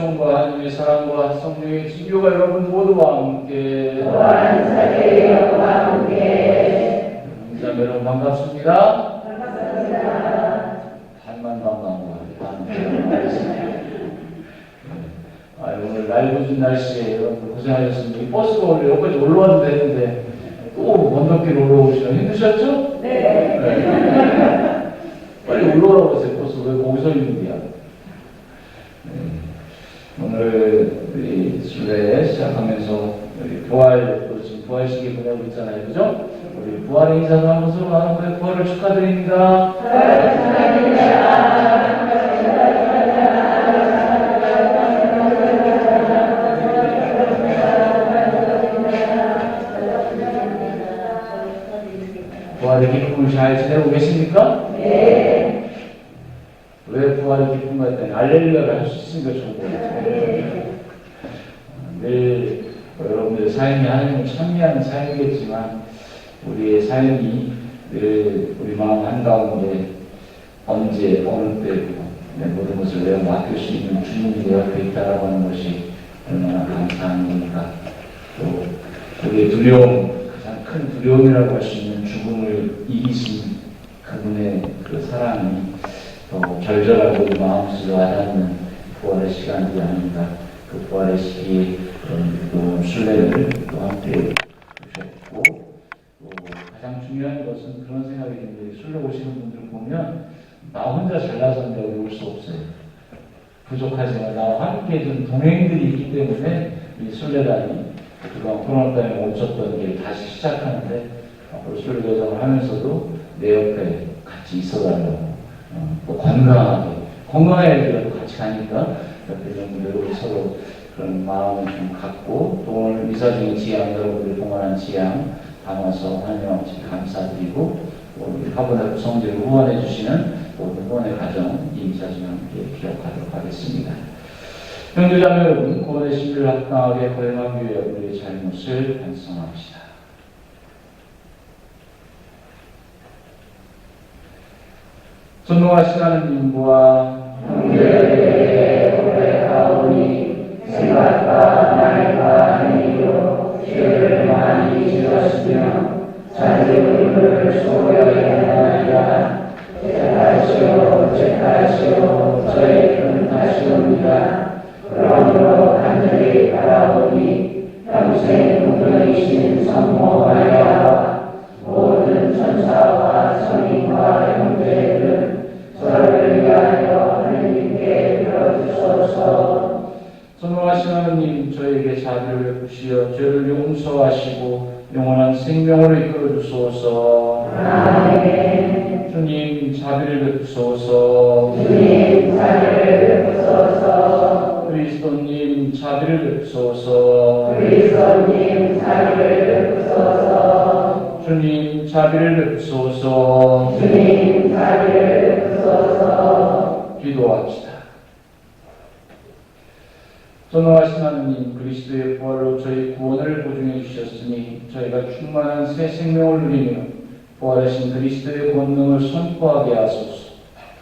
은총과 하나님의 사랑과 성령의 지교가 여러분 모두와 함께 자매 여러분 반갑습니다. 반만 반가운 거 오늘 날 좋은 날씨에 여러분 고생하셨습니다. 버스가 원래 여기까지 올라왔는데 했는데 또 건너길 올라오시면 힘드셨죠? 네. 빨리 올라오라고 하세요. 버스 왜 거기서 있는 거야? 오늘 우리 순례 시작하면서 우리 부활, 지금 부활식이 보내고 있잖아요. 그죠? 우리 부활의 인사도 한번 서로 나누고 부활을 축하드립니다. 부활의 기쁨을 잘 지내고 계십니까? 네. 왜 부활의 기쁨 같더니 알렐루야를 할 수 있으니까 좋은 거예요. 늘 여러분들의 삶이 하나님을 찬미하는 삶이겠지만 우리의 삶이 늘 우리 마음 한가운데 언제 어느 때고 내 모든 것을 내가 맡길 수 있는 주님이 내 옆에 있다라고 하는 것이 얼마나 감사한 겁니까? 또 우리의 두려움, 가장 큰 두려움이라고 할 수 있는 죽음을 이기신 그분의 그 사랑이 더 절절하고 우리 마음속에 와닿는 부활의 시간이 아닌가. 그 부활의 시기에 또 순례를 또 함께 주셨고, 또 가장 중요한 것은 그런 생각이 드는데, 순례 오시는 분들 보면 나 혼자 잘나서는 여기 올 수 없어요. 부족하지만 나와 함께 해준 동행들이 있기 때문에 이 순례단이 그동안 코로나 때문에 멈췄던 게 다시 시작하는데, 앞으로 순례 교정을 하면서도 내 옆에 같이 있어달라고, 또 건강하게라도 같이 가니까 옆에 분들 서로 그런 마음을 좀 갖고, 또 오늘 이사 중에 지향, 여러분들이 봉헌한 지향 담아서 하나님 아버지 감사드리고, 우리 화분의 구성들을 후원해 주시는 모든 후원의 가정 이 이사 중에 함께 기억하도록 하겠습니다. 형제자매 여러분, 구원의 신비를 합당하게 거행하기 위해 우리의 잘못을 반성합시다. 존경하신 하나님과 형제들에게 고백하오니 생각과 말과 행위로 죄를 많이 지었으며 자기를 소홀히 행하리라. 죄탓이요 저의 큰 탓이옵니다. 그러므로 간절히 바라오니 평생 공경이신 성모 마리아와 모든 천사와 성인과 형제들은 저를 위하여 하느님께 빌어주소서. 존경하신 하나님, 저에게 자비를 베푸시어 죄를 용서하시고 영원한 생명으로 이끌어 주소서. 아멘. 주님 자비를 베푸소서. 주님 자비를 베푸소서. 그리스도님 자비를 베푸소서. 그리스도님 자비를 베푸소서. 주님 자비를 베푸소서. 주님 자비를 베푸소서. 기도합시다. 존경하신 하나님, 그리스도의 부활로 저희 구원을 보증해 주셨으니 저희가 충만한 새 생명을 누리며 부활하신 그리스도의 권능을 선포하게 하소서.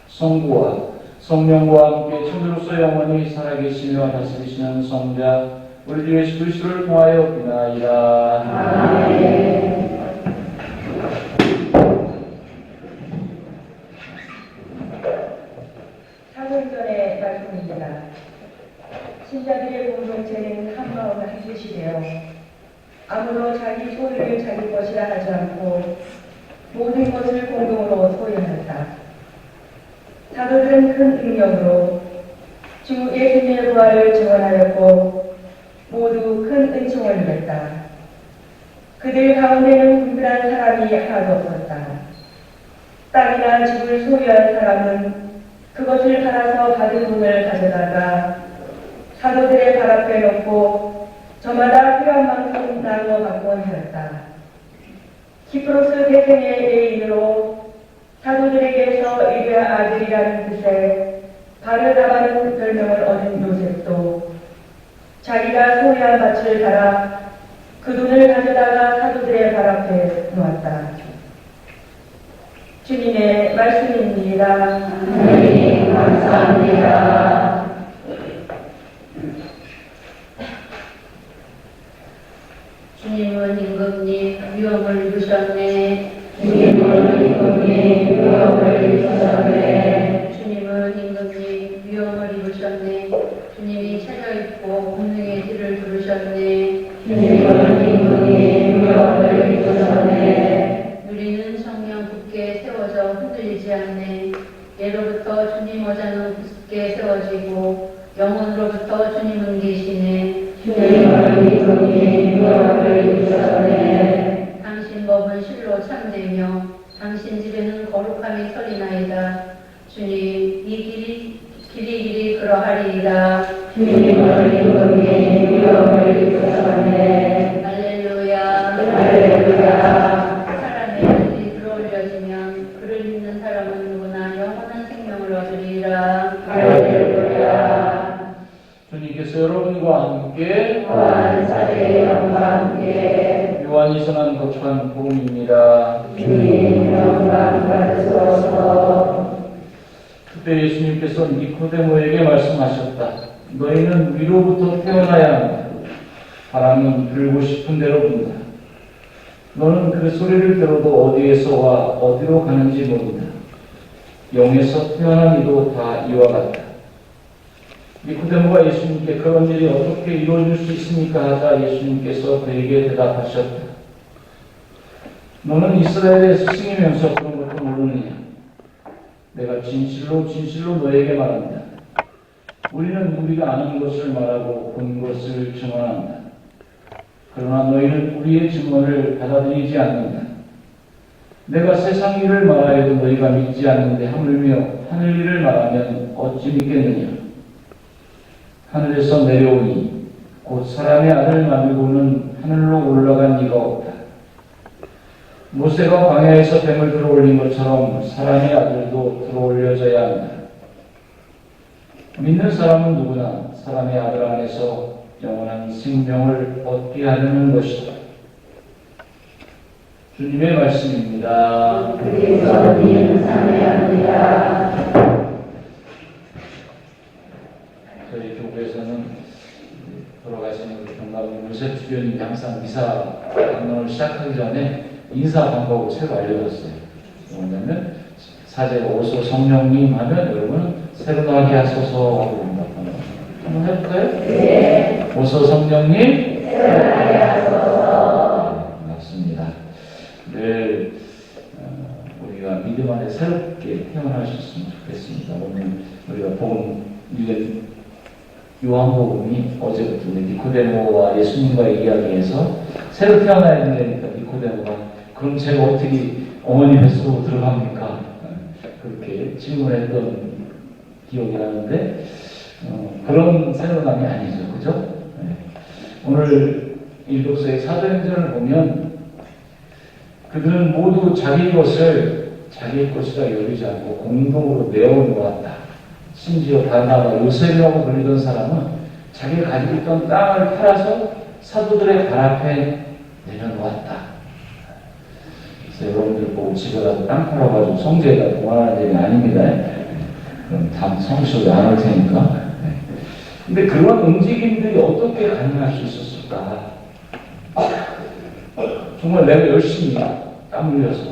성부와 성령과 함께 천주로서 영원히 살아계시며 다스리시는 성자 우리 주 예수 그리스도를 통하여 비나이다. 아멘. 사도행전의 말씀입니다. 신자들의 공동체는 한마음을 하듯이 되어 아무도 자기 소유를 자기 것이라 하지 않고 모든 것을 공동으로 소유하였다. 사도들은 큰 능력으로 주 예수님의 부활을 증언하였고 모두 큰 은총을 누렸다. 그들 가운데는 분별한 사람이 하나도 없었다. 땅이나 집을 소유한 사람은 그것을 팔아서 받은 돈을 가져다가 사도들의 발 앞에 놓고 저마다 필요한 만큼 나누어 받곤 하였다. 키프로스 대생의 애인으로 사도들에게서 이르의 아들이라는 뜻의 바르나바는 별명을 얻은 요셉도 자기가 소유한 밭을 팔아 그 돈을 가져다가 사도들의 발 앞에 놓았다. 주님의 말씀입니다. 하나님 감사합니다. 주님은 임금님 위험을 입으셨네. 주님은 임금님 위험을 입으셨네. 주님은 임금님 위험을 입으셨네. 주님이 차려입고 공능의 뒤를 두르셨네. 주님은 임금님 위험을 입으셨네. 누리는 성령 굳게 세워져 흔들리지 않네. 예로부터 주님 어자는 굳게 세워지고 영원으로부터 주님은 계시네. 주님은 임금님 위험을 입으셨네. 당신 법은 실로 참되며 당신 집에는 거룩함이 서리나이다. 주님 이 길이 그러하리이다. 주님은 임금님 위험을 입으셨네. 할렐루야. 할렐루야. 사람의 뜻이 들어올려지면 그를 믿는 사람은 누구나 영원한 생명을 얻으리라. 할렐루야. 주님께서 여러분과 함께 원사의 영과 함께 요한이 전한 거룩한 복음입니다. 주님 영광 받으소서. 그때 예수님께서 니코데모에게 말씀하셨다. 너희는 위로부터 태어나야 한다. 바람은 불고 싶은 대로 분다. 너는 그 소리를 들어도 어디에서 와 어디로 가는지 모른다. 영에서 태어난 이도 다 이와 같다. 니코데모가 예수님께 그런 일이 어떻게 이루어질 수 있습니까? 하자 예수님께서 그에게 대답하셨다. 너는 이스라엘의 스승이면서 그런 것도 모르느냐? 내가 진실로 너에게 말한다. 우리는 우리가 아는 것을 말하고 본 것을 증언한다. 그러나 너희는 우리의 증언을 받아들이지 않는다. 내가 세상 일을 말하여도 너희가 믿지 않는데 하물며 하늘 일을 말하면 어찌 믿겠느냐? 하늘에서 내려오니 곧 사람의 아들 말고는 하늘로 올라간 이가 없다. 모세가 광야에서 뱀을 들어올린 것처럼 사람의 아들도 들어올려져야 한다. 믿는 사람은 누구나 사람의 아들 안에서 영원한 생명을 얻게 하려는 것이다. 주님의 말씀입니다. 그리스도 님 찬양합니다. 저희 교회에서는 돌아가신 우리 경남 요셉 주교님이 항상 미사 강론을 시작하기 전에 인사 방법을 새로 알려줬어요. 뭐냐면 사제가 오소 성령님 하면 여러분 새로 나게 하소서 하고 응답하는 거예요. 한번 해볼까요? 네. 오소 성령님 새로 나게 하소서. 맞습니다. 늘 우리가 믿음 안에 새롭게 태어나셨으면 좋겠습니다. 오늘 우리가 복음 읽은 요한복음이 어제부터 니코데모와 예수님과의 이야기에서 새로 태어나야 된다니까 니코데모가 그럼 제가 어떻게 어머니 뱃속으로 들어갑니까? 그렇게 질문했던 기억이 나는데 그런 새로남이 아니죠. 그죠? 네. 오늘 일독서의 사도행전을 보면 그들은 모두 자기 것이라 여기지 않고 공동으로 내어놓았다. 심지어 바나바 요셉이라고 불리던 사람은 자기가 가지고 있던 땅을 팔아서 사도들의 발 앞에 내려놓았다. 그래서 여러분들 보고 집에 가서 땅 팔아가지고 성지에다 보관하는 일이 아닙니다. 그럼 다음 성수에 안 올 테니까. 근데 그런 움직임들이 어떻게 가능할 수 있었을까? 정말 내가 열심히 땀 흘려서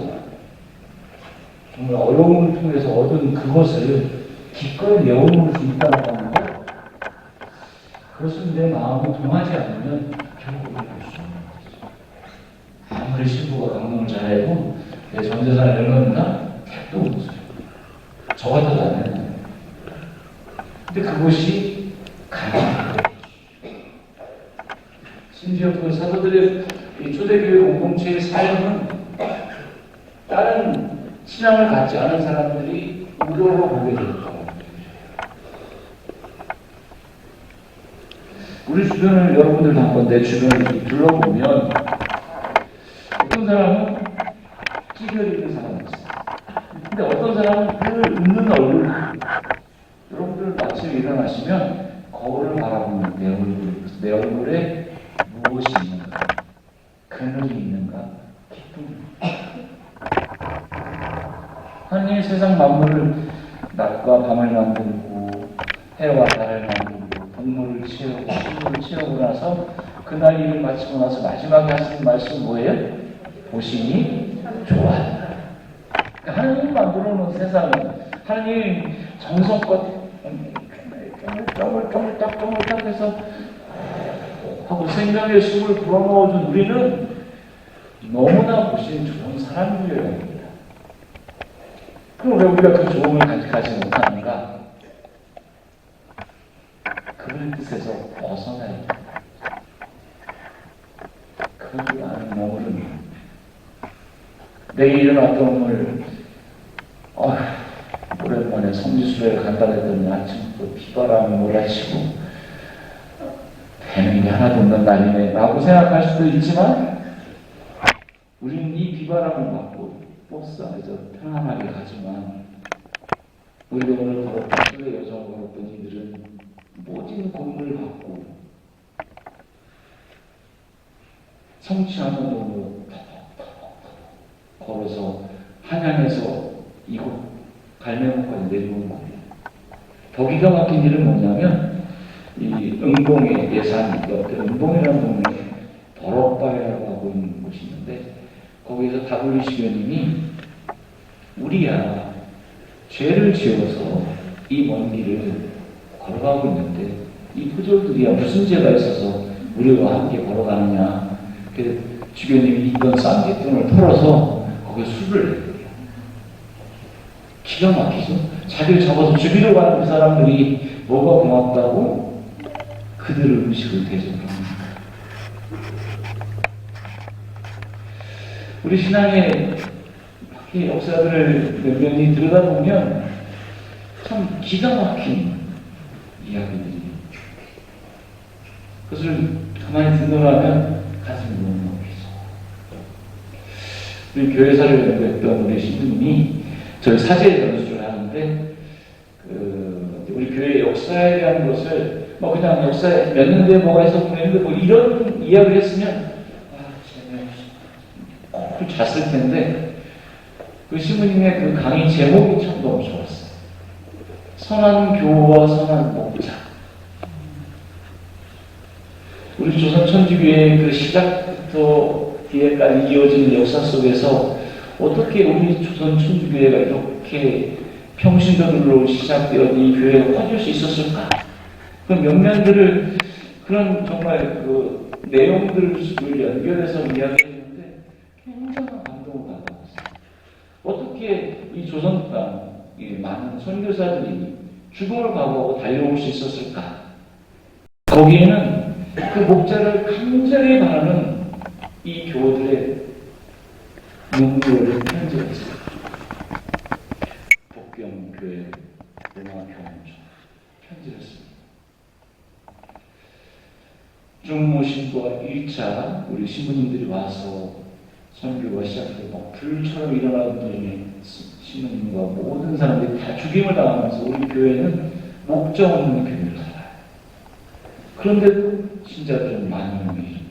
정말 어려움을 통해서 얻은 그것을 기꺼이 내어놓을 수 있다고 하는 것, 그것은 내 마음을 통하지 않으면 결국 이룰 수 없는 거죠. 아무리 신부가 강론을 잘해도 내 전재산을 내놓는다? 택도 없어요. 저 같아도 안 해요. 근데 그것이 가능한 거예요. 심지어 그 사도들의 초대교회 공동체의 삶은 다른 신앙을 갖지 않은 사람들이 우려로 보게 됐죠. 우리 주변을 여러분들 한번 내 주변을 둘러보면 어떤 사람은 찌개를 입는 사람이 있어요. 근데 어떤 사람은 늘 웃는 얼굴. 여러분들 아침에 일어나시면 거울을 바라보면 내 얼굴에 무엇이 있는가? 그늘이 있는가? 기쁨. 하나님이 세상 만물을 낮과 밤을 만들고 해와 달을 만들고 동물을 치우고 식물을 치우고 나서 그 그날 일을 마치고 나서 마지막에 하시는 말씀 뭐예요? 보시니 좋았다. 그러니까 하나님이 만들어 놓은 세상은 하나님 정성껏 쪼물딱 해서 하고 생명의 숨을 불어넣어준 우리는 너무나 보시는 좋은 사람들이어야 합니다. 그럼 왜 우리가 그 좋음을 간직하지 못하는가? 그런 뜻에서 벗어나야 됩니다. 그 안에 머무르는 내게 일어났던 오늘 오랜만에 성지순례를 간다 했더니 아침부터 비바람이 몰아치고 되는 게 하나도 없는 날이네 라고 생각할 수도 있지만 우리는 이 비바람을 맞고 버스 안에서 편안하게 가지만 우리가 오늘 걸었던 순례 여정을 걸었던 이들은 모든 고문을 받고 성취하면서 걸어서 한양에서 이곳 갈매목까지 내려온 거예요. 더 기가 막힌 일은 뭐냐면 이 응봉의 예산 옆에 응봉이라는 동네에 버럭바위라고 하고 있는 곳이 있는데 거기서 다블리시교님이 우리야 죄를 지어서 이 먼 길을 걸어가고 있는데 이 포졸들이야 무슨 죄가 있어서 우리와 함께 걸어가느냐. 주교님이 있던 쌍기둥을 털어서 거기에 술을 냈대요. 기가 막히죠. 자기를 잡아서 죽이려고 하는 그 사람들이 뭐가 고맙다고 그들 음식을 대접합니다. 우리 신앙의 역사들을 면면히 들여다보면 참 기가 막힌 이야기들이 그것을 가만히 듣는다면 가슴이 너무 먹히죠. 우리 교회사를 연구했던 우리 신부님이 저희 사제 연수를 하는데 우리 교회 역사에 대한 것을 그냥 역사에 몇 년대에 뭐가 있었는데 이런 이야기를 했으면 꼭 잤을 텐데 그 신부님의 그 강의 제목이 참 너무 좋았어요. 선한 교와 선한 목자. 우리 조선 천주교의 그 시작부터 뒤에까지 이어지는 역사 속에서 어떻게 우리 조선 천주교회가 이렇게 평신도들로 시작되어 이 교회가 커질 수 있었을까? 그 명면들을 그런 정말 그 내용들을 연결해서 이야기했는데 굉장한 감동을 받았어요. 어떻게 이 조선 많은 선교사들이 죽음을 각오하고 달려올 수 있었을까? 거기에는 그 목자를 간절히 바라는 이 교우들의 눈물을 편지했어요. 복경교회 로마교회죠. 편지를 했습니다. 중모신부와 1차 우리 신부님들이 와서 선교가 시작되고 불처럼 일어나는 중에 신부님과 모든 사람들이 다 죽임을 당하면서 우리 교회는 목자 없는 교회를 살아요. 그런데도 신자들은 많은 명이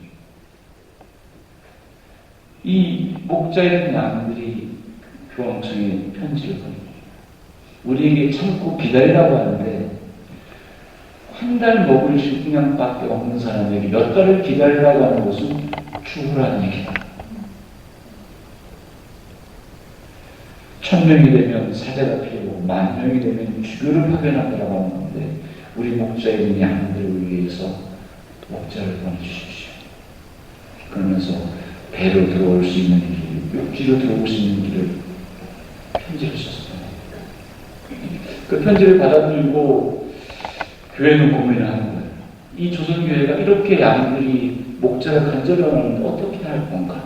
이 목자의 양들이 교황청에 편지를 보냅니다. 우리에게 참고 기다리라고 하는데 한 달 먹을 식량밖에 없는 사람에게 몇 달을 기다리라고 하는 것은 죽으라는 얘기다. 1000명이 되면 사제가 필요고 10,000명이 되면 주교를 파견한다라고 하는 건데 우리 목자의 있는 양들을 위해서 목자를 보내주십시오. 그러면서 배로 들어올 수 있는 길, 육지로 들어올 수 있는 길을 편지를 썼습니다. 그 편지를 받아들이고 교회는 고민을 하는 거예요. 이 조선교회가 이렇게 양들이 목자를 간절히 원하는데 어떻게 할 건가?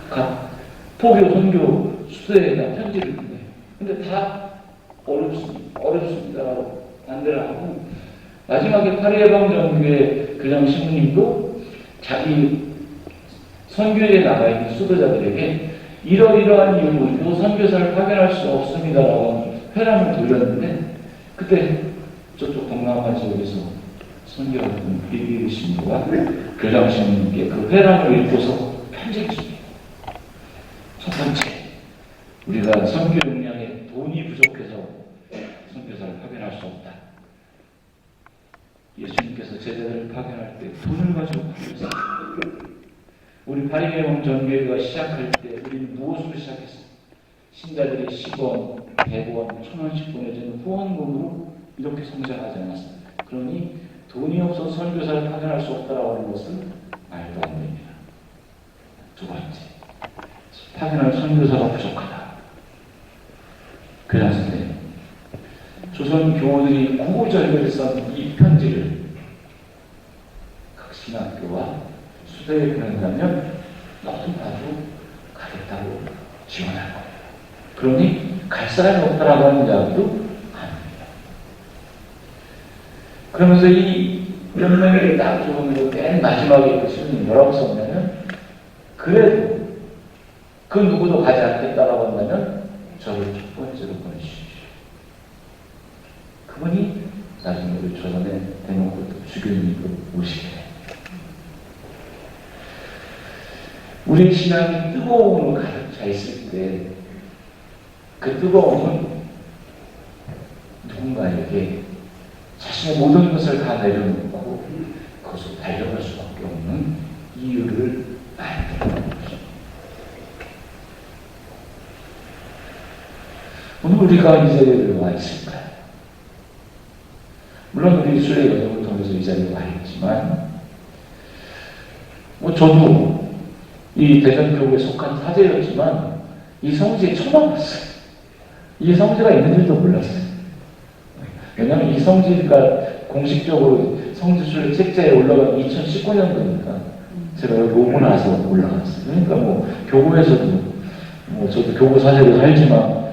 각 포교, 선교, 수도에다 편지를 보내요. 근데 다 어렵습니다라고 반대를 하고 마지막에 파리예방전교회 교장 신부님도 자기 선교에 나가 있는 수도자들에게 이러이러한 이유로 이 선교사를 파견할 수 없습니다라고 회람을 돌렸는데 그때 저쪽 동남아 지역에서 선교했던 비비 신부가 교장 신부님께 그 회람을 읽고서 편지를 씁니다. 첫 번째, 우리가 선교 역량에 돈이 부족해서 선교사를 파견할 수 없다. 예수님께서 제자들을 파견할 때 돈을 가지고 파견했어요. 우리 바리개몽 전교회가 시작할 때 우리는 무엇으로 시작했어요? 신자들이 10원, 100원, 1000원씩 보내주는 후원금으로 이렇게 성장하지 않았습니다. 그러니 돈이 없어서 선교사를 파견할 수 없다라고 하는 것은 말도 안 됩니다. 두 번째, 파견할 선교사가 부족하다. 그래서 조선 교우들이 구구절절히 쓴 이 편지를 각 신학교와 수도에 보낸다면 너도 나도 가겠다고 지원할 거예요. 그러니 갈 사람이 없다라고 하는 이야기도 아닙니다. 그러면서 이 연맹을 딱 조금으로 맨 마지막에 그 신이 뭐라고 썼냐면, 그래도 그 누구도 가지 않겠다라고 한다면 저를 첫 번째로 보내주십시오. 그분이 나중에 우리 조선에 대놓고 또 주교님으로 오시게 돼요. 우리 신앙이 뜨거움으로 가득 차 있을 때 그 뜨거움은 누군가에게 자신의 모든 것을 다 내려놓고 그것을 달려갈 수밖에 없는 이유를 만드는 거죠. 오늘 우리가 이 자리에 와 있을까요? 물론 우리 순례 여정을 통해서 이 자리에 와 있지만, 저도 이 대전교구에 속한 사제였지만 이 성지에 처음 왔어요. 이 성지가 있는 줄도 몰랐어요. 왜냐하면 이 성지가 공식적으로 성지순례 책자에 올라간 2019년도니까 제가 여기 오고 나서 올라갔어요. 그러니까 교구에서도 저도 교구 사제로 살지만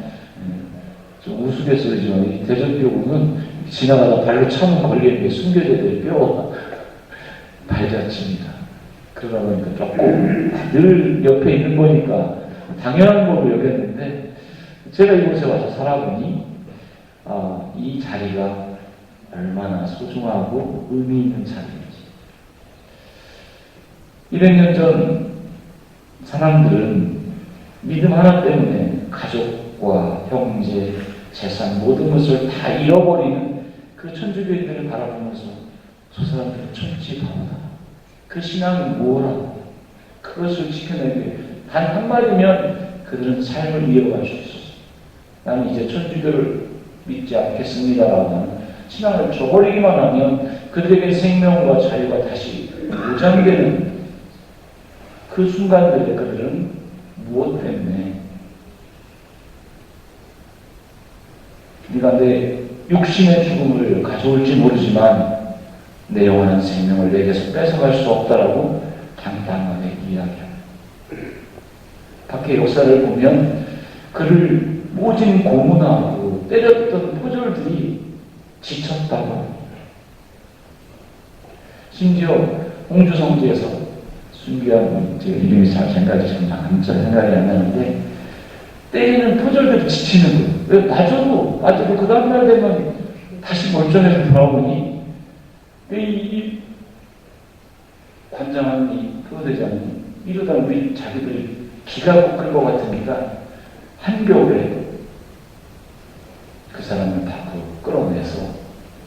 좀 우스갯소리지만 이 대전교구는 지나가다 발로 차면 걸리는 게 순교자들의 뼈가 발자취입니다. 그러다 보니까 조금 늘 옆에 있는 거니까 당연한 걸로 여겼는데, 제가 이곳에 와서 살아보니 이 자리가 얼마나 소중하고 의미 있는 자리인지. 200년 전 사람들은 믿음 하나 때문에 가족과 형제, 재산 모든 것을 다 잃어버리는 그 천주교인들을 바라보면서 저 사람들은 천지 바보다. 그 신앙이 뭐라고? 그것을 지켜내기 단 한마디면 그들은 삶을 이어갈 수 있었어. 나는 이제 천주교를 믿지 않겠습니다라고 하는 신앙을 저버리기만 하면 그들에게 생명과 자유가 다시 보장되는 그 순간들에 그들은 무엇 때문에 네가 내 육신의 죽음을 가져올지 모르지만 내 영원한 생명을 내게서 뺏어갈 수 없다라고 당당하게 이야기합니다. 밖의 역사를 보면 그를 모진 고문하고 때렸던 포졸들이 지쳤다고 합니다. 심지어 홍주성지에서 순교한 분, 제 이름이 잘 생각이 안 나는데, 때리는 포졸들이 지치는 거예요. 왜? 맞아도 그 다음날 되면 다시 멀쩡해서 돌아오니 이 관장한 이 프로대장이 이러다 우리 자기들이 기가 꺾을 것 같으니까 한겨울에 그 사람을 밖으로 끌어내서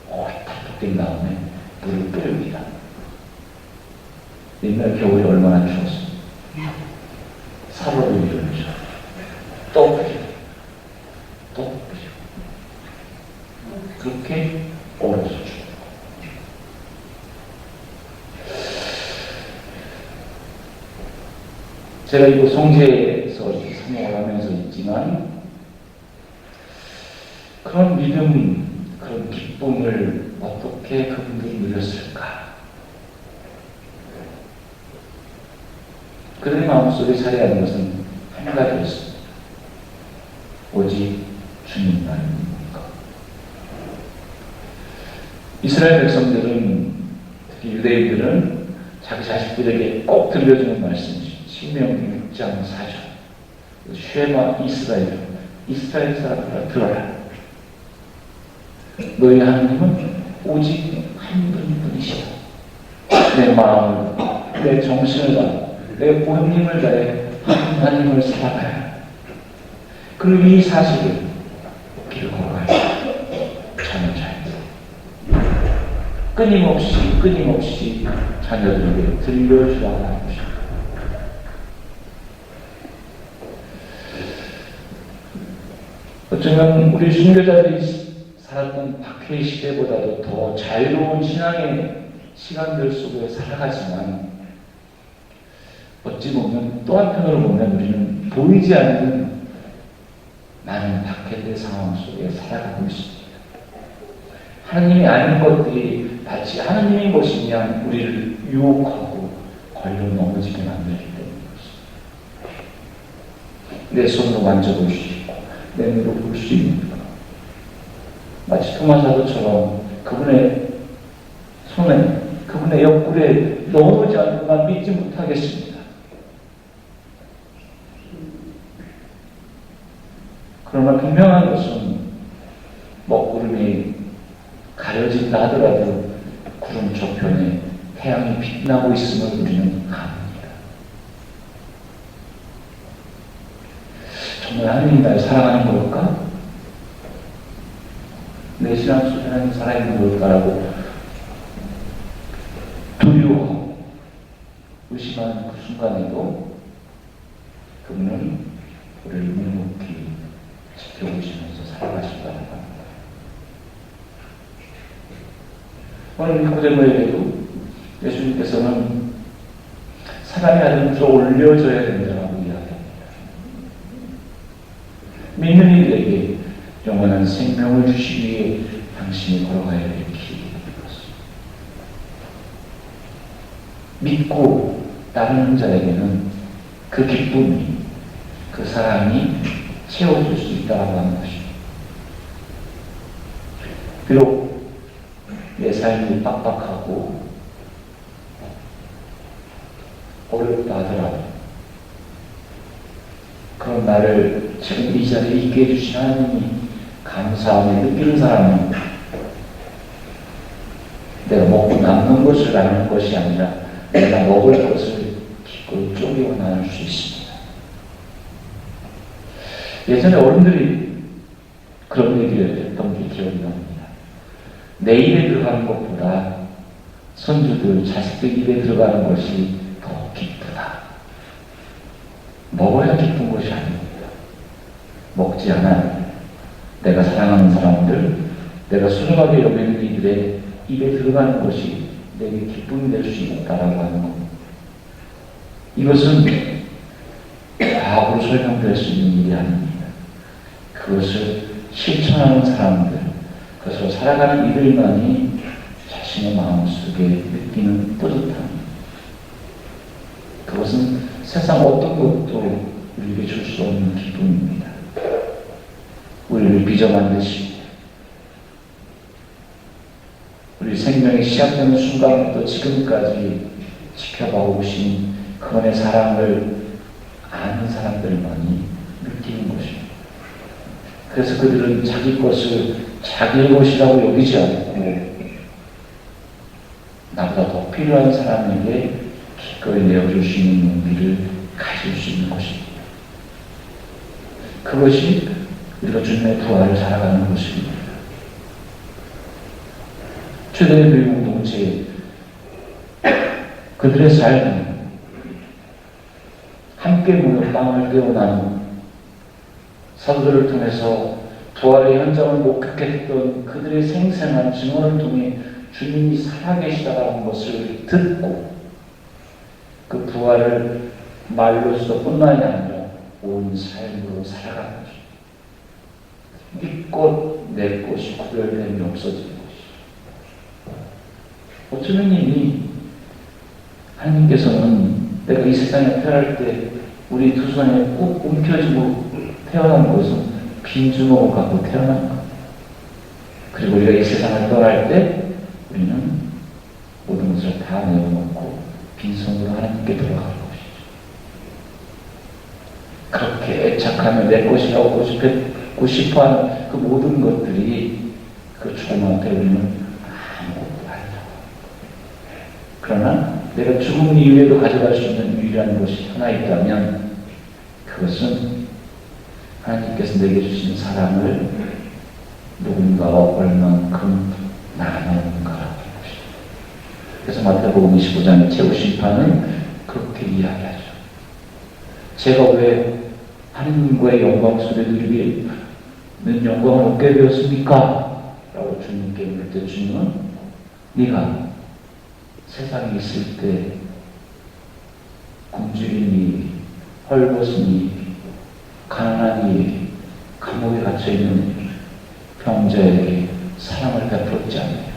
탁탁 뛴 다음에 물을 뿌립니다. 옛날 겨울이 얼마나 추웠어요. 사로를 일어나죠. 또 뿌리고 그렇게 얼어서 죽어요. 제가 이곳 성지에서 사명을 하면서 있지만 그런 믿음, 그런 기쁨을 어떻게 그분들이 누렸을까? 그들의 마음속에 자리하는 것은 한 가지였습니다. 오직 주님만입니까? 이스라엘 백성들은, 특히 유대인들은 자기 자식들에게 꼭 들려주는 말씀이죠. 신명기 6장 4절. 쉐마 이스라엘, 이스라엘 사람들아 들어라. 너희 하나님은 오직 한 분뿐이시다. 내 마음을, 내 정신을 다해, 내 온 힘을 다해 하나님을 사랑하라. 그리고 이 사실을 길고 가요. 저는 잘 끊임없이 자녀들에게 들려주라 하는 것입니다. 어쩌면 우리 순교자들이 살았던 박해의 시대보다도 더 자유로운 신앙의 시간들 속에 살아가지만 어찌 보면 또 한편으로 보면 우리는 보이지 않는 많은 박해의 상황 속에 살아가고 있습니다. 하나님이 아는 것들이 마치 하나님의 것이냐 우리를 유혹하고 걸려 넘어지게 만들기 때문입니다. 내 손으로 만져볼 수 있고 내 눈으로 볼 수 있는 것, 마치 토마 사도처럼 그분의 손에 그분의 옆구리에 넣어오지 않고만 믿지 못하겠습니다. 그러나 분명한 것은 먹구름이 가려진다 하더라도 구름 저편에 태양이 빛나고 있음을 우리는 압니다. 정말 하나님이 날 사랑하는 걸까? 내 신앙 속에 하나님 살아있는 걸까라고 두려워하고 의심하는 그 순간에도 그분은 우리를 묵묵히 지켜보시면서 살아가신다는 겁니다. 오늘 니코데모에게도 예수님께서는 사람이 아들을 올려줘야 된다고 이야기합니다. 믿는 이들에게 영원한 생명을 주시기 위해 당신이 걸어가야 될 길이 그렇습니다. 믿고 따르는 자에게는 그 기쁨이, 그 사랑이 채워줄 수 있다고 하는 것입니다. 비록 내 삶이 빡빡하고 어렵다 하더라도 그런 나를 지금 이 자리에 있게 해주신 하나님이 감사함을 느끼는 사람은 내가 먹고 남는 것을 나누는 것이 아니라 내가 먹을 것을 기꺼이 쪼개어 나눌 수 있습니다. 예전에 어른들이 그런 얘기를 했던 게 기억이 납니다. 내 입에 들어가는 것보다 손주들, 자식들 입에 들어가는 것이 더 기쁘다. 먹어야 기쁜 것이 아닙니다. 먹지 않아 내가 사랑하는 사람들, 내가 소중하게 여기는 이들의 입에 들어가는 것이 내게 기쁨이 될 수 있다라고 하는 겁니다. 이것은 과학으로 설명될 수 있는 일이 아닙니다. 그것을 실천하는 사람들, 그것으로 살아가는 이들만이 자신의 마음속에 느끼는 뿌듯함, 그것은 세상 어떤 것도 우리에게 줄 수 없는 기쁨입니다. 우리를 빚어 만드시고 우리 생명이 시작되는 순간부터 지금까지 지켜봐 오신 그분의 사랑을 아는 사람들만이 느끼는 것입니다. 그래서 그들은 자기 것을 자기의 것이라고 여기지 않고 나보다 더 필요한 사람에게 기꺼이 내어줄 수 있는 용기를 가질 수 있는 것입니다. 그것이 우리가 주님의 부활을 살아가는 것입니다. 최대의 교육 공동체 그들의 삶은 함께 모여 빵을 깨워 나누고 사도들을 통해서 부활의 현장을 목격했던 그들의 생생한 증언을 통해 주님이 살아계시다라는 것을 듣고 그 부활을 말로서 뿐만이 아니라 온 삶으로 살아가는 것입니다. 네 것, 내 것이 구별됨이 없어지는 것이죠. 어쩌면 이미 하나님께서는 내가 이 세상에 태어날 때 우리 두 손에 꼭 움켜쥐고 태어난 것은 빈주먹을 갖고 태어난 것. 그리고 우리가 이 세상을 떠날 때 우리는 모든 것을 다 내어놓고 빈손으로 하나님께 돌아가는 것이죠. 그렇게 애착하며 내 것이라고 고집하고 싶어하는 그 모든 것들이 그 죽음 앞에 우리는 아무것도 아니라고. 그러나 내가 죽음 이후에도 가져갈 수 있는 유일한 것이 하나 있다면 그것은 하나님께서 내게 주신 사랑을 누군가와 얼만큼 나누는가라는 것입니다. 그래서 마태복음 25장의 최후 심판은 그렇게 이야기하죠. 제가 왜 하느님과의 영광 소리 누리는 영광을 얻게 되었습니까? 라고 주님께 물을 때 주님은 네가 세상에 있을 때 굶주린 이, 헐벗은 이, 가난한 이, 감옥에 갇혀있는 병자에게 사랑을 베풀었지 않느냐.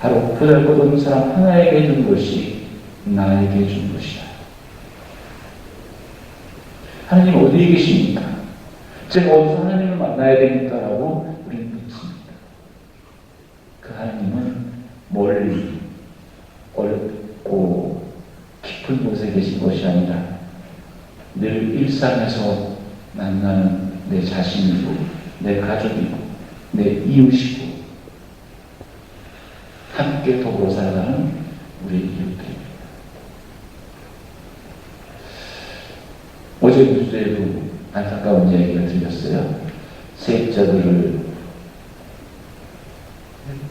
바로 보잘것없는 사람 하나에게 준 것이 나에게 준 것이다. 하나님 어디에 계십니까? 제가 어디서 하나님을 만나야 됩니까? 라고 우리는 묻습니다. 그 하나님은 멀리 어렵고 깊은 곳에 계신 것이 아니라 늘 일상에서 만나는 내 자신이고 내 가족이고 내 이웃이고 함께 더불어 살아가는 우리 이웃들입니다. 어제 뉴스에도 안타까운 이야기가 들렸어요. 세입자들을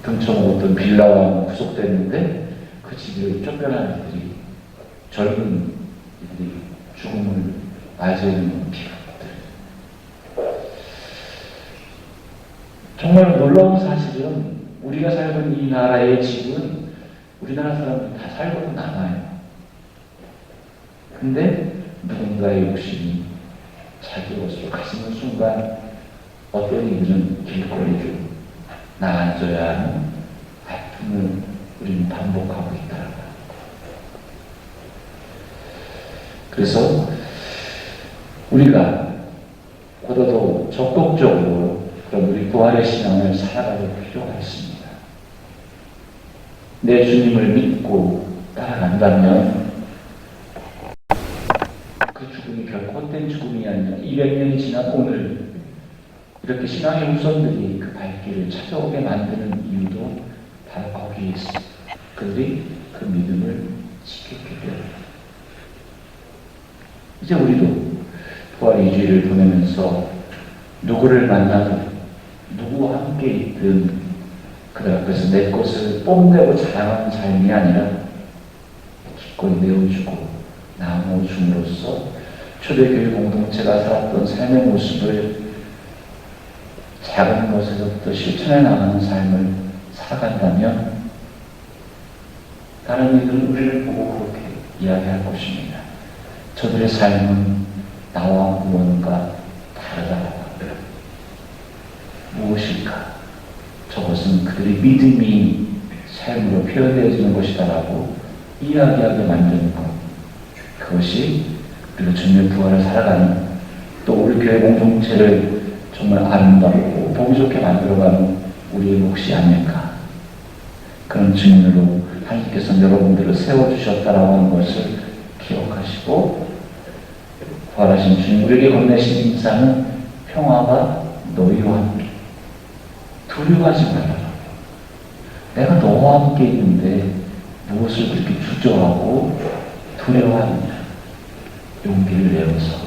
등쳐먹었던 빌라와 구속됐는데 그 집에 쫓겨난 이들이 젊은 이들이 죽음을 맞이하는 피부들. 정말 놀라운 사실은 우리가 살고 이 나라의 집은 우리나라 사람들 다 살고 남아요. 근데 누군가의 욕심이 자기 것으로 가시는 순간 어떤 이들은 길거리로 나앉아야 하는 아픔을 우리는 반복하고 있다는 거예요. 그래서 우리가 보다 더 적극적으로 그런 우리 부활의 신앙을 살아갈 필요가 있습니다. 내 주님을 믿고 따라간다면 그 죽음이 결코 헛된 죽음이 아니라 200년이 지난 오늘 이렇게 신앙의 후손들이 그 발길을 찾아오게 만드는 이유도 바로 거기에 있습니다. 그들이 그 믿음을 지켰기 때문에. 이제 우리도 부활 2주일을 보내면서 누구를 만나든 누구와 함께 있든 그들 앞에서 내 것을 뽐내고 자랑하는 삶이 아니라 기꺼이 내어주고 나눠줌으로써 초대교회 공동체가 살았던 삶의 모습을 작은 것에서부터 실천해 나가는 삶을 살아간다면 다른 이들은 우리를 보고 그렇게 이야기할 것입니다. 저들의 삶은 나와 무언가 다르다고 합니다. 무엇일까? 저것은 그들의 믿음이 삶으로 표현되어지는 것이다라고 이야기하게 만드는 것. 그것이 우리가 주님의 부활을 살아가는 또 우리 교회 공동체를 정말 아름답고 보기 좋게 만들어가는 우리의 몫이 아닐까. 그런 증인으로 하나님께서 여러분들을 세워주셨다라고 하는 것을 기억하시고 부활하신 주님 우리에게 건네신 인사는 평화가 너희와 함께. 두려워하지 말아라. 내가 너와 함께 있는데 무엇을 그렇게 주저하고 두려워하느냐. 용기를 내어서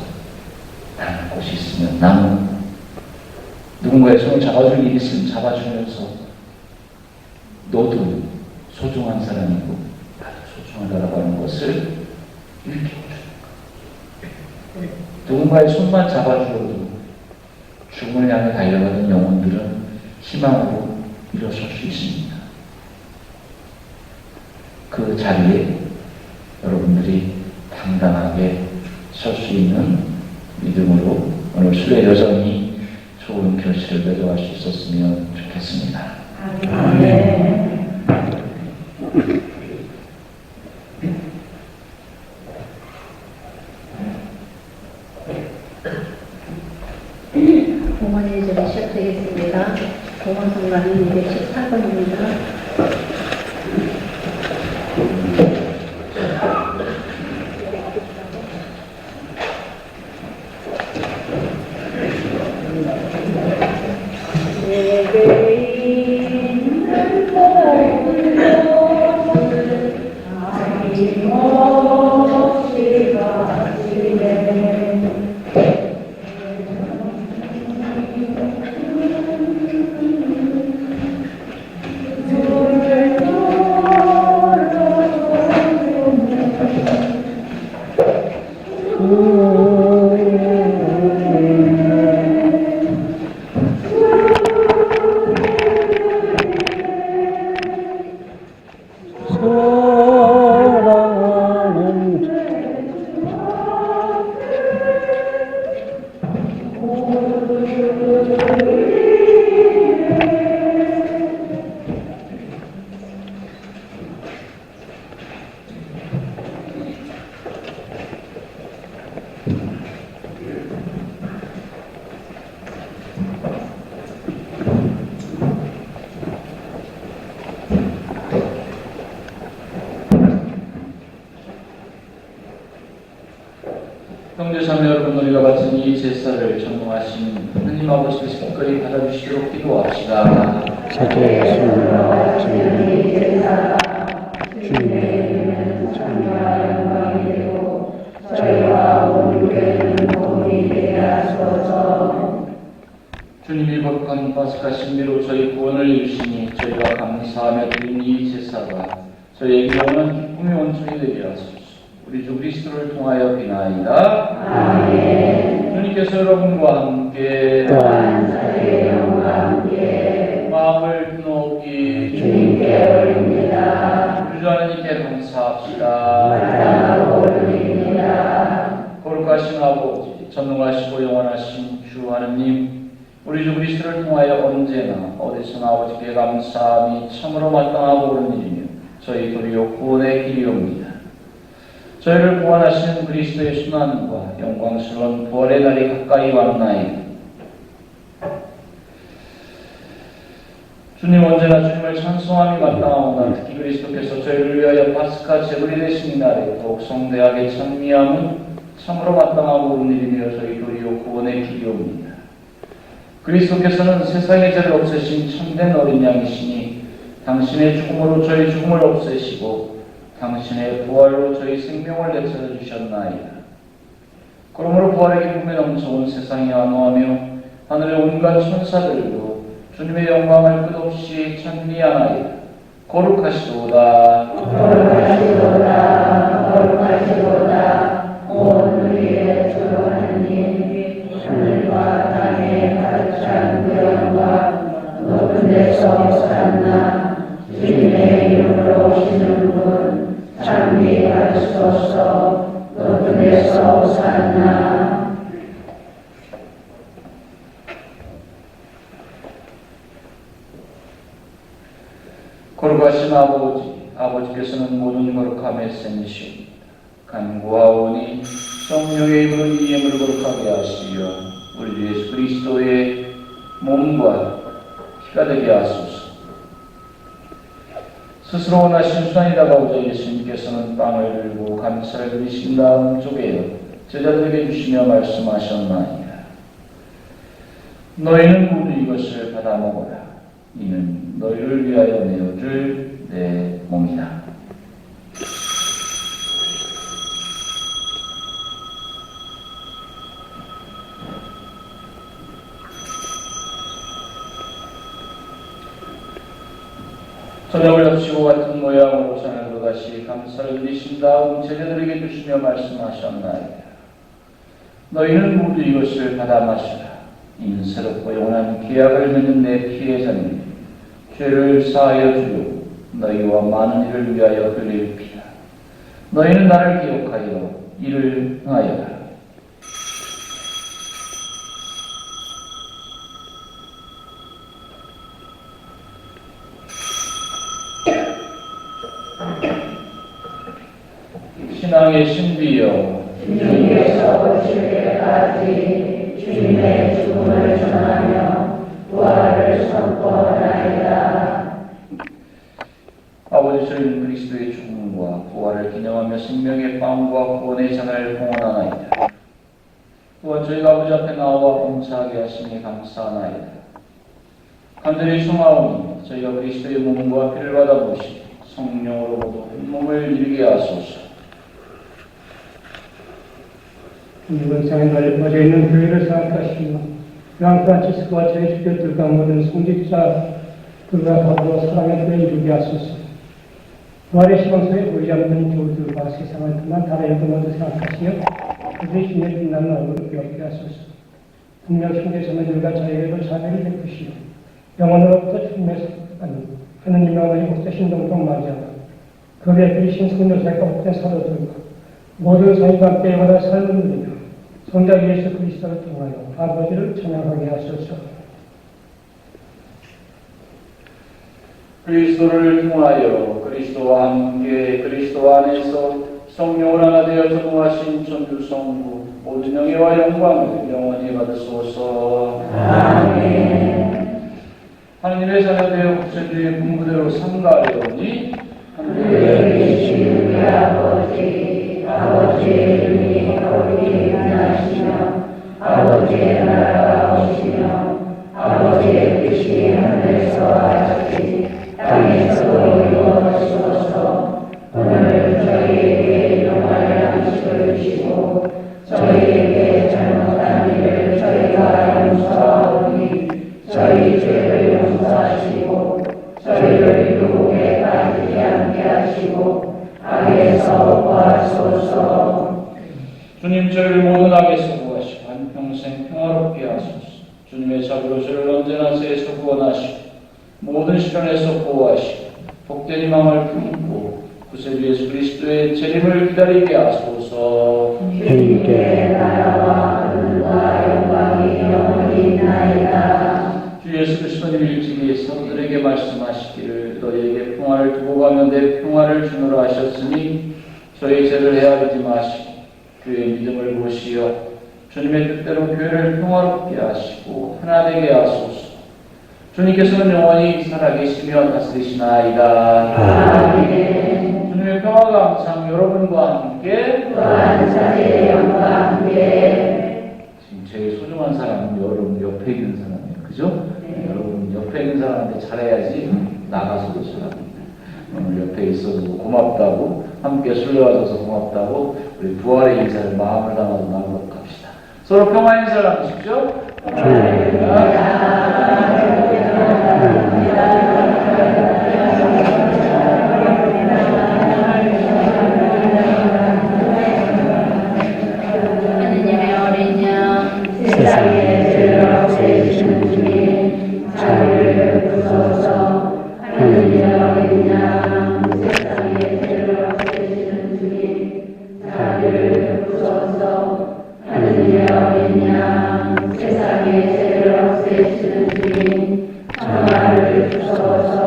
나는 곳이 있으면 나는 누군가의 손을 잡아줄 일이 있으면 잡아주면서 너도 소중한 사람이고 나도 소중하다라고 하는 것을 일깨워주는 것. 누군가의 손만 잡아주어도 죽음을 향해 달려가는 영혼들은 희망으로 일어설 수 있습니다. 그 자리에 여러분들이 당당하게 설 수 있는 믿음으로 오늘 수요일 여전히 좋은 결실을 맺어갈 수 있었으면 좋겠습니다. 아멘. 공원 예절이 시작되겠습니다. 공원 성가는 218번입니다. 주를 형제자매 여러분, 우리가 바친 이 제사를 전능하신 하나님 아버지께서 기꺼이 받아주시도록 기도합시다. 사도였습니다. 주님의 제사가 주님의 이름은 찬미와 영광이 되고 저희와 온 교회는 도움이 되게 하소서. 주님이 거룩한 파스카 신비로 저희 구원을 이루시니 저희가 감사하며 드린 이 제사가 저희에게 영원한 기쁨의 원천이 되게 하소서. 우리 주 그리스도를 통하여 비나이다. 아멘. 주님께서 여러분과 함께 또한 저희의 영과 함께 마음을 높이 주님께 올립니다. 우리 주 하나님께 감사합시다. 마땅하고 올립니다. 거룩하신 아버지, 전능하시고 영원하신 주 하나님, 우리 주 그리스도를 통하여 언제나 어디서나 아버지께 감사함이 참으로 마땅하고 옳은 일이며 저희 도리어 구원의 길이옵니다. 저희를 구원하시는 그리스도의 순환과 영광스러운 부활의 날이 가까이 왔나이다. 주님, 언제나 주님을 찬송함이 마땅하오나 특히 그리스도께서 저희를 위하여 파스카 제물이 되신 이 날에 더욱 성대하게 찬미함은 참으로 마땅하고 옳은 일이며 저희 도리어 구원의 길이옵니다. 그리스도께서는 세상의 죄를 없애신 참된 어린 양이시니 당신의 죽음으로 저희 죽음을 없애시고 당신의 부활로 저희 생명을 되찾아 주셨나이다. 그러므로 부활의 기쁨에 넘쳐온 세상이 안호하며 하늘의 온갖 천사들도 주님의 영광을 끝없이 찬미하나이다. 거룩하시도다. 거룩하시도다. 거룩하시도다. 온 우리의 주 하나님, 하늘과 땅에 가득 찬 그 영광 높은 데서 솟았나. 주님의 이름으로 오시는 분 찬미하소서. 높은 데서 솟았나. 거룩하신 아버지, 아버지께서는 모든 거룩함에 샘이시옵니다. 간구하오니 성령의 힘으로 이 예물을 거룩하게 하시며 우리 예수 그리스도의 몸과 피가 되게 하소서. 스스로 원하신 순환이 다가오자 예수님께서는 빵을 들고 감사를 드리신 다음 쪼개어 제자들에게 주시며 말씀하셨나이다. 너희는 모두 이것을 받아 먹어라. 이는 너희를 위하여 내어줄 내 몸이다. 저녁을 덮치고 같은 모양으로 잔을 다시 감사를 드리신 다음 제자들에게 주시며 말씀하셨나이다. 너희는 모두 이것을 받아 마시라. 이는 새롭고 영원한 계약을 맺는 내 피의 잔이니 죄를 사하여 주려고 너희와 많은 이를 위하여 흘릴 피다. 너희는 나를 기억하여 이를 행하여라. 신앙의 신비여, 주님께서 오실 때까지 주님의 죽음을 전하며 부활을 선포하나이다. 아버지, 저희는 그리스도의 죽음과 부활을 기념하며 생명의 빵과 구원의 잔을 봉헌하나이다. 또한 저희가 아버지 앞에 나와 봉사하게 하시니 감사하나이다. 간절히 청하오니 저희가 그리스도의 몸과 피를 받아보시 성령으로 모두 한 몸을 이루게 하소서. 이번 생에 널려져 있는 교회를 생각하시며 요한 프란치스코와 저희 주교들과 모든 성직자들과 더불어 사랑의 교회 이루게 하소서. 부활의 시방서에 보이지 않는 교우들과 세상을 그만 달아야 모두 생각하시며 그들의 신의 빛나는 얼굴을 기억게 하소서. 분명 형제자매들과 저희에게도 자비를 베푸시며 영원으로부터 주님의 하느님의 아버지 복되신 동동 맞이하며 그 베푸신 성녀사가 복된 사도들과 모든 성인과 함께 영원한 삶을 누리며 성자 예수 그리스도를 통하여 아버지를 찬양하게 하소서. 그리스도를 통하여 그리스도와 함께 그리스도 안에서 성령을 하나 되어 전무하신 천주성부 모든 영예와 영광을 영원히 받으소서. 아멘. 하나님의 자녀되어 국천주의 분부대로 삼가하려니 하늘에 계신 우리 아버지, 아버지의 이름이 거룩히 악에서 구하소서. 주님 저희를 모든 악에서 구하시고 한평생 평화롭게 하소서. 주님의 자비로 저를 언제나 죄에서 구원하시고 모든 시련에서 보호하시고 복된 희망을 품고 구세주 예수 그리스도의 재림을 기다리게 하소서. 주님께 나라와 은과 영광이 영원히 있나이다. 주 예수 그리스도님 일찍이 성도들에게 말씀하시기를 너희에게 평화를 두고 가면 내 평화를 주노라 하셨으니 저희 죄를 헤아리지 마시고 교회의 믿음을 보시어 주님의 뜻대로 교회를 평화롭게 하시고 하나 되게 하소서. 주님께서는 영원히 살아계시며 다스리시나이다. 아멘. 주님의 평화가 항상 여러분과 함께 또한 자의 영과 함께 지금 제일 소중한 사람은 여러분 옆에 있는 사람이에요. 그죠? 여러분 옆에 있는 사람한테 잘해야지 나가서도 잘합니다. 오늘 옆에 있어서 고맙다고 함께 술래와줘서 고맙다고 우리 부활의 인사를 마음을 담아서 나누도록 합시다. 서로 평화 인사를 나누십시오. 하느님의 어린 양 세상에 죄를 없애주신 주님 자비를 베푸소서. 하느님의 어린 양 세상에 죄를 없애주신 주님 자비를 베푸소서. 하느님의 어린 양 세상에 죄를 없애주신 주님 평화를 주소서.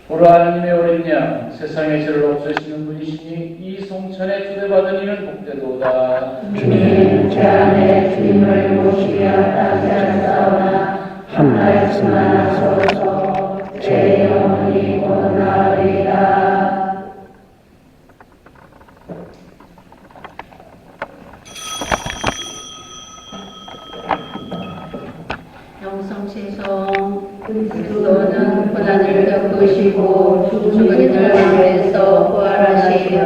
보라 하나님의 어린 양 세상의 죄를 없애시는 분이시니 이 성찬에 초대받은 이는 복되도다. 주님 제 안에 주님을 모시려 땅지 않사오나 한 말씀만 하소서. 제 영혼이 원하리라. 영성체성 그리스도는 고난을 겪으시고 죽은 이들 가운데서 부활하시며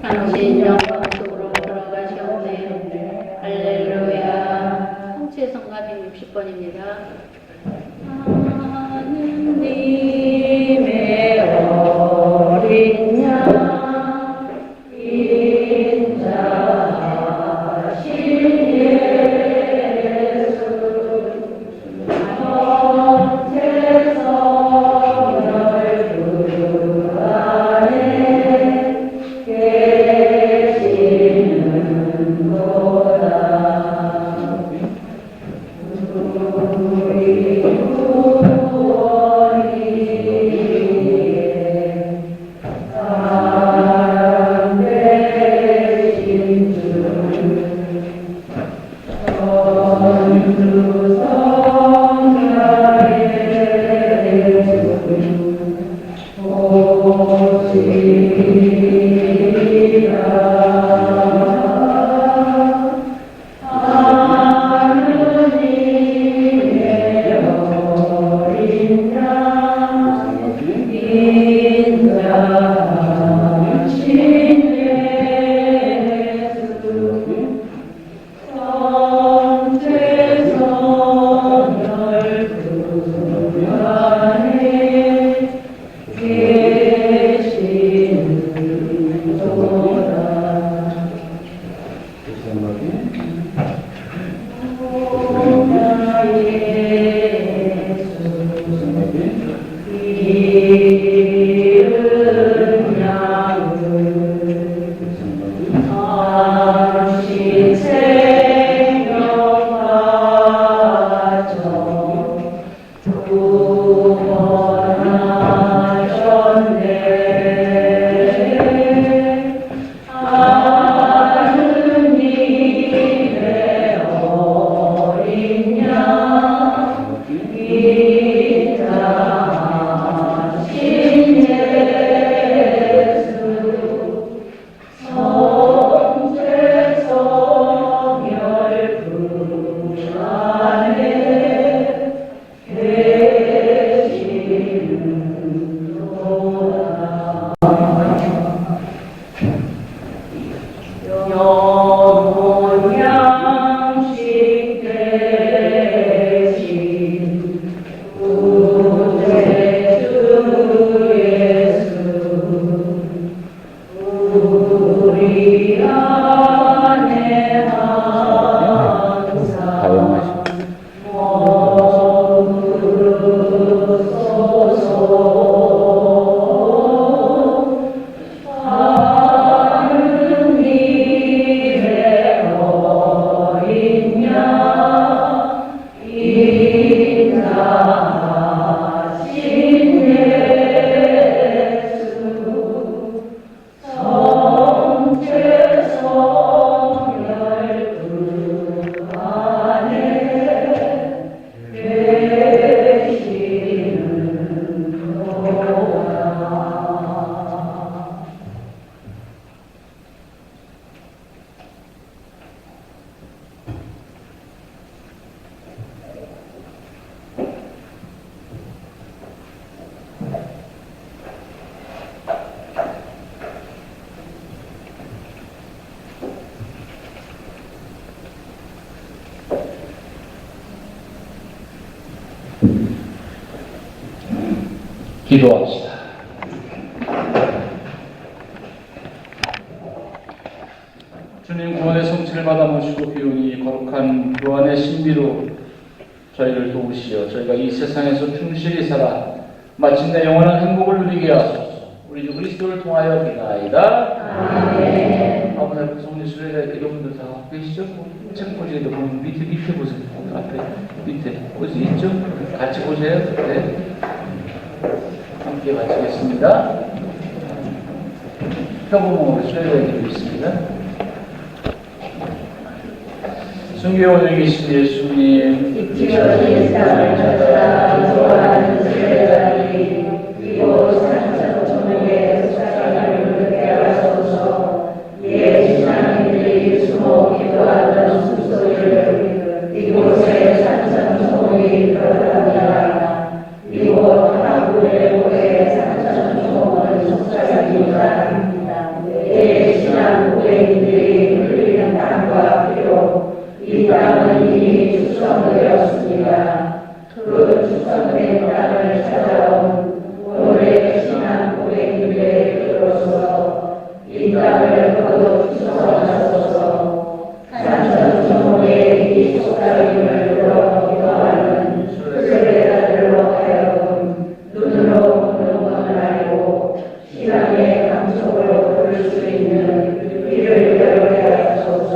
당신 영광 속으로 들어가셨네. 할렐루야. 성체성가 160번입니다. 하느님의 어린 양 인자하신 예수 하느님의 기도합시다. 주님 구원의 성취를 받아 모시고 비우니 거룩한 교환의 신비로 저희를 도우시어 저희가 이 세상에서 충실히 살아 마침내 영원한 행복을 누리게 하소서. 우리 주 그리스도를 통하여 기도하이다. 아멘. 아버지 성령 순례자 여러분들 다 계시죠? 책 보시는데 보면 밑에 보세요. 앞에 밑에 보시 있죠? 같이 보세요. 네. 함께 마치겠습니다. 표범으로 순례자들이 있습니다. 순교원에 계신 예수님, 입지어진 땅을 찾아 좋아하는 순례자들이 이곳 산천 천국의 속삭임을 듣게 하소서. 옛 신앙인들이 숨어 기도하던 숨소리를 이곳의 산천 천국이 들어갑니다. 이곳 하나군의 목에 산천 천국은 속삭임이다. 옛 신앙 고객님들이 흘리는 땀과 피로 이 땅은 이미 축성되었습니다. 그 축성된 땅을 찾아온 오늘의 신앙 고객님들의 뜻으로서 이 땅을 거듭 축성하소서. 산천 천국의 이 속삭임을 들어 기도하는 순례자들로 하여금 눈으로 보는 것을 알고 신앙의 감촉으로 부를 수 있는 귀를 열게 하소서.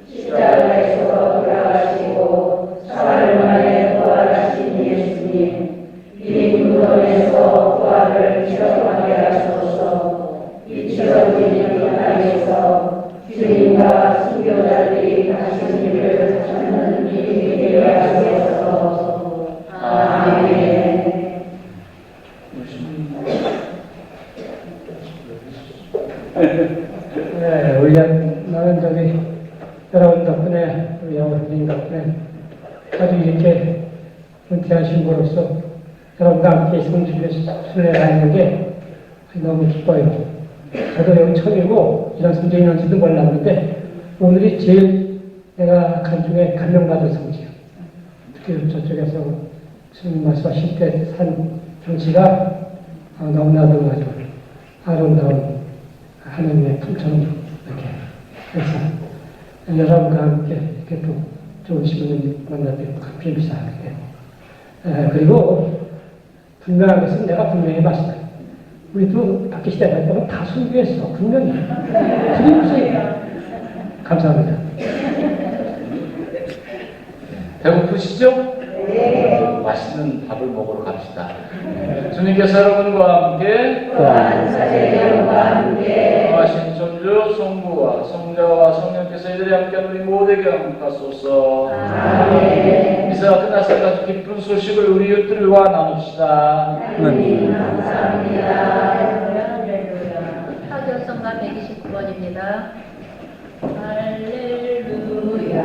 십자가에서 돌아가시고 사흘 만에 부활하신 예수님, 이 무덤에서 부활을 체험하게 하소서. 잊혀진 이 땅에서 주님과 순교자들이 하신 일을 찾는 일이 되게 하소서. 아멘. 네, 우리 나는 여러분 덕분에, 우리 여러분 덕분에 아주 이렇게 은퇴하신 분으로서 여러분과 함께 성주에 순례하는 게 너무 기뻐요. 저도 여기 처음이고 이런 성전이 있는지도 몰랐는데 오늘이 제일 내가 간중에 감명받은 성지요. 특히 저쪽에서 스님 말씀하실 때 산 경치가 너무나도 아주 아름다운 하나님의 품처럼 이렇게 해서 여러분과 함께 이렇게 또 좋은 시간을 만나게 감사하게 되고, 그리고 분명한 것은 내가 분명히 봤어요. 우리도 밖에 시대 갈 때는 다 순교했어. 분명히. 틀림없어요. 감사합니다. 배고프시죠? 네. 맛있는 밥을 먹으러 갑시다. 주님께서 여러분과 함께 또한 사제들과 함께 하신 전주 성부와 성자와 성령께서 이들이 함께 우리 모두에게 함께하소서. 아멘. 미사가 끝났을 때 아주 기쁜 소식을 우리 이웃들과 나눕시다. 하나님 감사합니다. 사교성가 129번입니다. 할렐루야.